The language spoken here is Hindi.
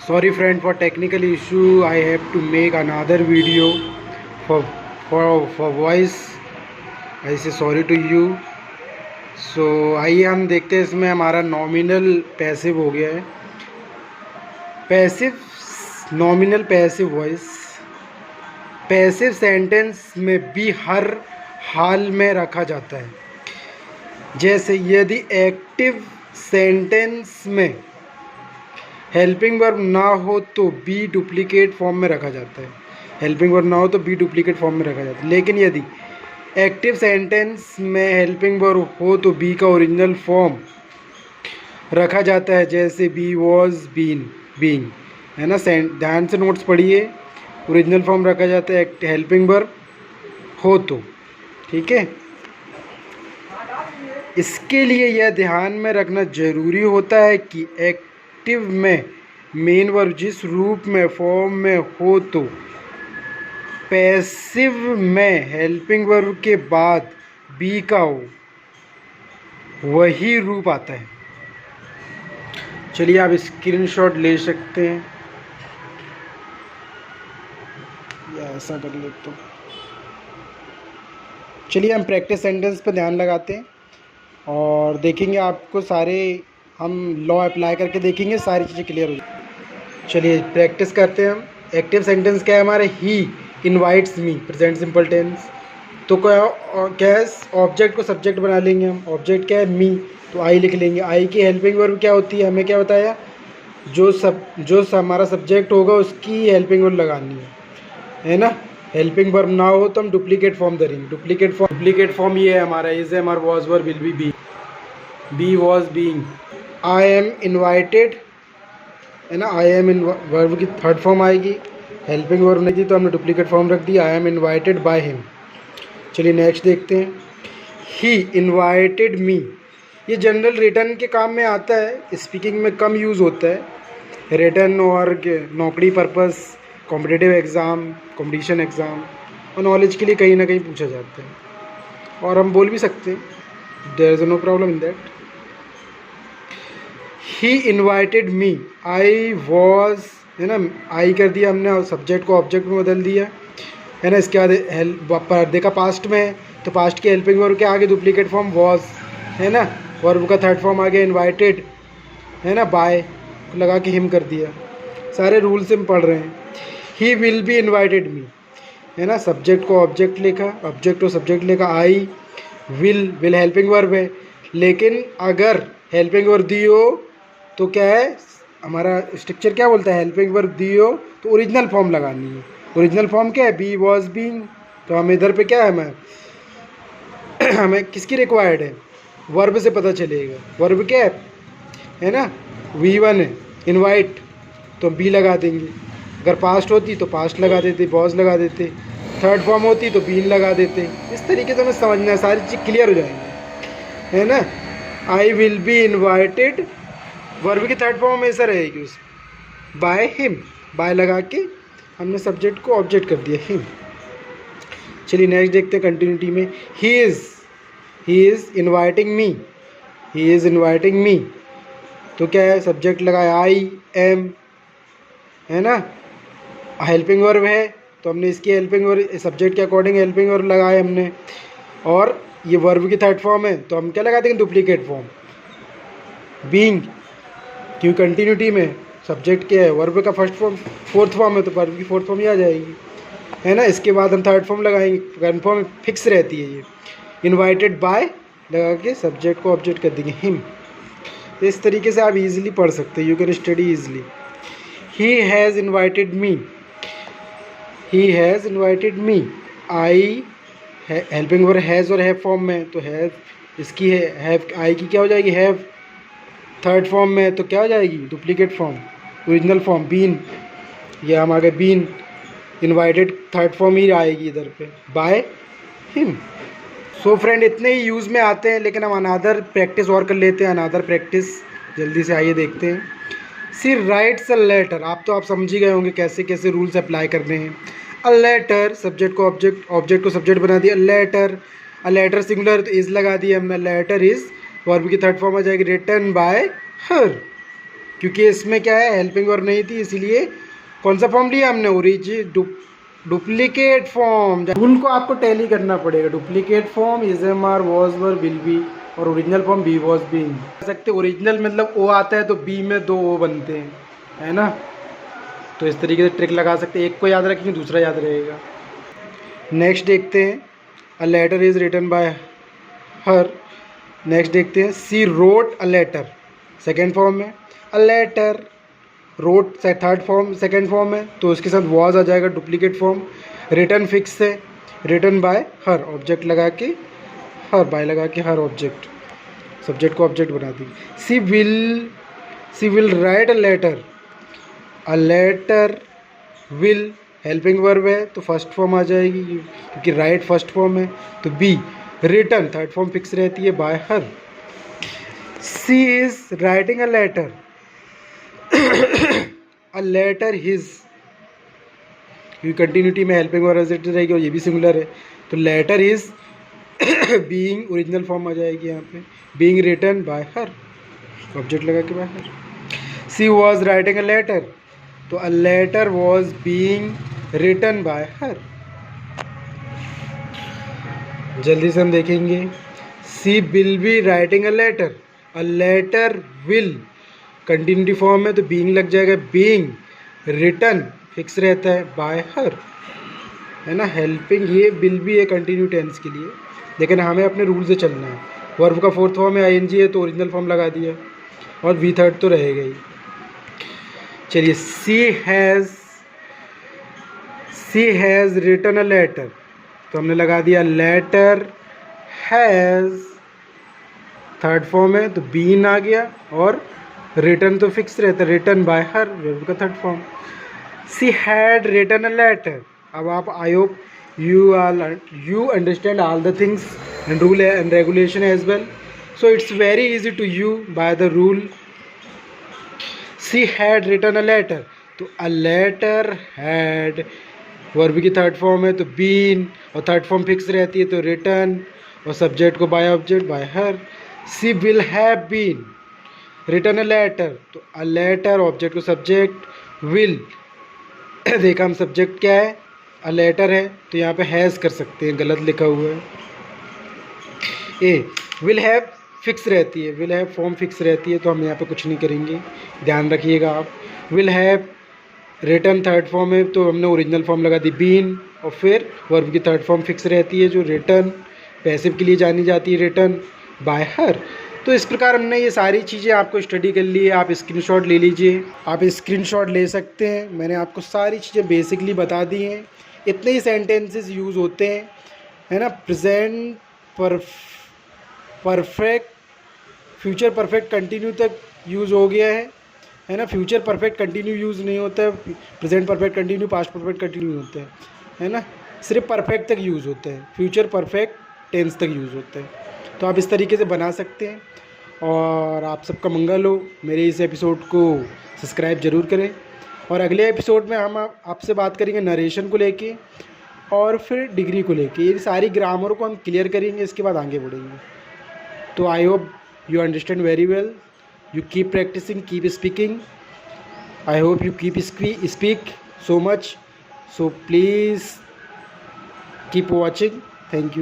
Sorry friend for technical issue. I have to make another video for voice. I say sorry to you. So आइए हम देखते हैं इसमें हमारा नॉमिनल पैसिव हो गया है. Passive nominal passive voice. Passive sentence में भी हर हाल में रखा जाता है. जैसे यदि एक्टिव सेंटेंस में हेल्पिंग वर्ब ना हो तो बी डुप्लीकेट फॉर्म में रखा जाता है. हेल्पिंग वर्ब ना हो तो बी डुप्लीकेट फॉर्म में रखा जाता है. लेकिन यदि एक्टिव सेंटेंस में हेल्पिंग वर्ब हो तो बी का ओरिजिनल फॉर्म रखा जाता है. जैसे बी वॉज बीन बीइंग, है ना. ध्यान से नोट्स पढ़िए. ओरिजिनल फॉर्म रखा जाता है हेल्पिंग वर्ब हो तो. ठीक है. इसके लिए यह ध्यान में रखना जरूरी होता है कि एक्टिव में मेन वर्ब जिस रूप में फॉर्म में हो तो पैसिव में हेल्पिंग वर्ब के बाद बी का हो वही रूप आता है. चलिए आप स्क्रीनशॉट ले सकते हैं या ऐसा कर लेते हो. चलिए हम प्रैक्टिस सेंटेंस पर ध्यान लगाते हैं और देखेंगे आपको सारे हम लॉ अप्लाई करके देखेंगे, सारी चीज़ें क्लियर हो जाए. चलिए प्रैक्टिस करते हैं हम. एक्टिव सेंटेंस क्या है हमारे? ही इनवाइट्स मी, प्रेजेंट सिंपल टेंस. तो क्या है? ऑब्जेक्ट को सब्जेक्ट बना लेंगे हम. ऑब्जेक्ट क्या है? मी, तो आई लिख लेंगे. आई की हेल्पिंग वर्ब क्या होती है? हमें क्या बताया? जो हमारा सब्जेक्ट होगा उसकी हेल्पिंग वर्ब लगानी है ना. हेल्पिंग वर्ब ना हो तो हम डुप्लीकेट फॉर्म धरेंगे. डुप्लीकेट फॉर्म ये है हमारा. इज है हमारा was verb will be was being. I am invited, है ना. आई एम इन वर्ब की थर्ड फॉर्म आएगी. हेल्पिंग वर्ब नहीं थी तो हमने डुप्लीकेट फॉर्म रख दी. I am invited by him. चलिए नेक्स्ट देखते हैं. He invited me. ये जनरल रिटर्न के काम में आता है. स्पीकिंग में कम यूज़ होता है. रिटर्न और नौकरी purpose, competitive exam, competition exam और नॉलेज के लिए कहीं ना कहीं पूछा जाता है और हम बोल भी सकते हैं. There is no problem in that. He invited me. I was, है ना. आई कर दिया हमने और सब्जेक्ट को ऑब्जेक्ट में बदल दिया, है ना. इसके बाद देखा पास्ट में है तो पास्ट की हेल्पिंग वर्ब के आगे डुप्लीकेट फॉर्म वॉज, है ना. वर्ब का थर्ड फॉर्म आ गया इन्वाइटेड, है ना. बाय लगा के हिम कर दिया. सारे रूल से हम पढ़ रहे हैं. ही विल बी इन्वाइटेड मी, है ना. सब्जेक्ट को ऑब्जेक्ट लिखा, ऑब्जेक्ट को सब्जेक्ट लिखा. आई विल हेल्पिंग वर्ब है. लेकिन अगर हेल्पिंग वर्ब दी हो तो क्या है हमारा स्ट्रक्चर? क्या बोलता है? हेल्पिंग वर्ब दी हो तो ओरिजिनल फॉर्म लगानी है. ओरिजिनल फॉर्म क्या है? Be was being. तो हम इधर पे क्या है हमें किसकी रिक्वायर्ड है? वर्ब से पता चलेगा. वर्ब क्या है ना. V1 है इनवाइट, तो बी लगा देंगे. अगर पास्ट होती तो पास्ट लगा देते, वॉज लगा देते. थर्ड फॉर्म होती तो बीन लगा देते. इस तरीके से हमें समझना है, सारी चीज़ क्लियर हो जाएंगी, है ना. I will be invited, verb की थर्ड फॉर्म हमेशा रहेगी उस बाय हिम. बाय लगा के हमने सब्जेक्ट को ऑब्जेक्ट कर दिया हिम. चलिए नेक्स्ट देखते हैं कंटिन्यूटी में. He is inviting me. He is inviting me. तो क्या है? सब्जेक्ट लगाया आई एम, है ना. हेल्पिंग वर्ब है तो हमने इसकी हेल्पिंग वर्ब सब्जेक्ट के अकॉर्डिंग हेल्पिंग वर्ब लगाए हमने. और ये वर्ब की थर्ड फॉर्म है तो हम क्या लगा देंगे? Duplicate form being. क्यों? कंटिन्यूटी में सब्जेक्ट क्या है? वर्ब का फर्स्ट फॉर्म फोर्थ फॉर्म है तो वर्ब की फोर्थ फॉर्म ही आ जाएगी, है ना. इसके बाद हम थर्ड फॉर्म लगाएंगे. कन्फर्म फिक्स रहती है ये. इन्वाइटेड बाय लगा के सब्जेक्ट को ऑब्जेक्ट कर देंगे हिम. इस तरीके से आप इजीली पढ़ सकते हैं. You can study easily. He has invited me. He has invited me. I helping verb has और हैव फॉर्म में तो हैव इसकी हैव आई की क्या हो जाएगी? हैव. थर्ड फॉर्म में तो क्या हो जाएगी? Duplicate form. Original form been. ये हम आ गए बीन. इन्वाइटेड थर्ड फॉर्म ही आएगी इधर पे बाय हिम. सो फ्रेंड इतने ही यूज़ में आते हैं, लेकिन हम अनादर प्रैक्टिस और कर लेते हैं. अनादर प्रैक्टिस जल्दी से आइए देखते हैं. सी राइट्स अ लेटर. आप समझ ही गए होंगे कैसे कैसे रूल्स अप्लाई करने हैं. अ लेटर, सब्जेक्ट को ऑब्जेक्ट, ऑब्जेक्ट को सब्जेक्ट बना दिया. लेटर, अ लेटर सिंगुलर तो इज़ लगा दिया हमने. लेटर इज़ वर्ब की थर्ड फॉर्म आ जाएगी रिटन बाय हर. क्योंकि इसमें क्या है, हेल्पिंग वर्ब नहीं थी, इसीलिए कौन सा फॉर्म लिया हमने, डुप्लीकेट फॉर्म। रूल को आपको टैली करना पड़ेगा। Duplicate form is am are was were will be, और original form be was being. कह सकते ओरिजिनल मतलब ओ आता है तो बी में 2 ओ बनते हैं, है ना। तो इस तरीके से ट्रिक लगा सकते हैं, एक को याद रखेंगे दूसरा याद रहेगा। नेक्स्ट देखते हैं, a letter is written by her. Next देखते हैं, she wrote a letter, second form में। A letter wrote third form, second form है, तो उसके साथ वॉज आ जाएगा, डुप्लीकेट फॉर्म। रिटन फिक्स है, रिटन बाय हर, ऑब्जेक्ट लगा के हर, बाय लगा के हर ऑब्जेक्ट, सब्जेक्ट को ऑब्जेक्ट बना दी। She will write a letter, a letter will helping verb है तो फर्स्ट फॉर्म आ जाएगी, क्योंकि राइट फर्स्ट फॉर्म है। तो be written third form fix रहती है, by her. She is writing a letter, a letter is, क्योंकि कंटिन्यूटी में हेल्पिंग वर्ब रहेगी और ये भी सिंगुलर है, तो letter is being original form आ जाएगी यहाँ पे, being written by her, object लगा के by her. She was writing a letter, तो a letter was being written by her. जल्दी से हम देखेंगे, she will be writing a letter, a letter will continuity form है तो बीइंग लग जाएगा, बीइंग रिटन फिक्स रहता है बाय हर, है ना। हेल्पिंग ये विल भी है कंटिन्यू टेंस के लिए, लेकिन हमें अपने रूल से चलना है। वर्ब का फोर्थ फॉर्म है आईएनजी है तो ओरिजिनल फॉर्म लगा दिया, और वी थर्ड तो रहेगा ही। चलिए, सी हैज़ रिटन अ लेटर, तो हमने लगा दिया लेटर हैज़, थर्ड फॉर्म है तो बीन आ गया, और रिटन तो फिक्स रहता है, रिटन बाय हर, वर्ब का third form. She had written a letter, अब आप I hope you understand all the things and rule and regulation as well, so it's very easy to you by the rule. She had written a letter, तो a letter had वर्ब की थर्ड फॉर्म है तो बीन, और थर्ड फॉर्म फिक्स रहती है तो रिटन, और सब्जेक्ट को by object by her. She will have been written a letter, तो अ लेटर ऑब्जेक्ट को सब्जेक्ट, विल देखा हम सब्जेक्ट क्या है, अ लेटर है, तो यहाँ पे हैज़ कर सकते हैं, गलत लिखा हुआ है। ए विल हैव फिक्स रहती है, विल हैव फॉर्म फिक्स रहती है, तो हम यहाँ पे कुछ नहीं करेंगे, ध्यान रखिएगा आप। Will have written third form है तो हमने ओरिजिनल फॉर्म लगा दी बीन, और फिर वर्ब की थर्ड फॉर्म फिक्स रहती है जो रिटन, पैसिव के लिए जानी जाती है, रिटन बाय हर। तो इस प्रकार हमने ये सारी चीज़ें आपको स्टडी कर ली है, आप स्क्रीनशॉट ले लीजिए, आप स्क्रीनशॉट ले सकते हैं। मैंने आपको सारी चीज़ें बेसिकली बता दी हैं, इतने ही सेंटेंसेस यूज़ होते हैं, है ना। Present perfect, future perfect continue तक यूज़ हो गया है ना। फ्यूचर परफेक्ट कंटिन्यू यूज़ नहीं होता है, present perfect continue, past perfect continue होता है ना। सिर्फ परफेक्ट तक यूज़ होता है, फ्यूचर परफेक्ट टेंस तक यूज़ होता है। तो आप इस तरीके से बना सकते हैं, और आप सबका मंगल हो। मेरे इस एपिसोड को सब्सक्राइब ज़रूर करें, और अगले एपिसोड में हम आपसे बात करेंगे नरेशन को लेके, और फिर डिग्री को लेके। ये सारी ग्रामर को हम क्लियर करेंगे, इसके बाद आगे बढ़ेंगे। तो आई hope you understand very well. You keep practicing, keep speaking. I hope you keep speak so much. So please keep watching. Thank you.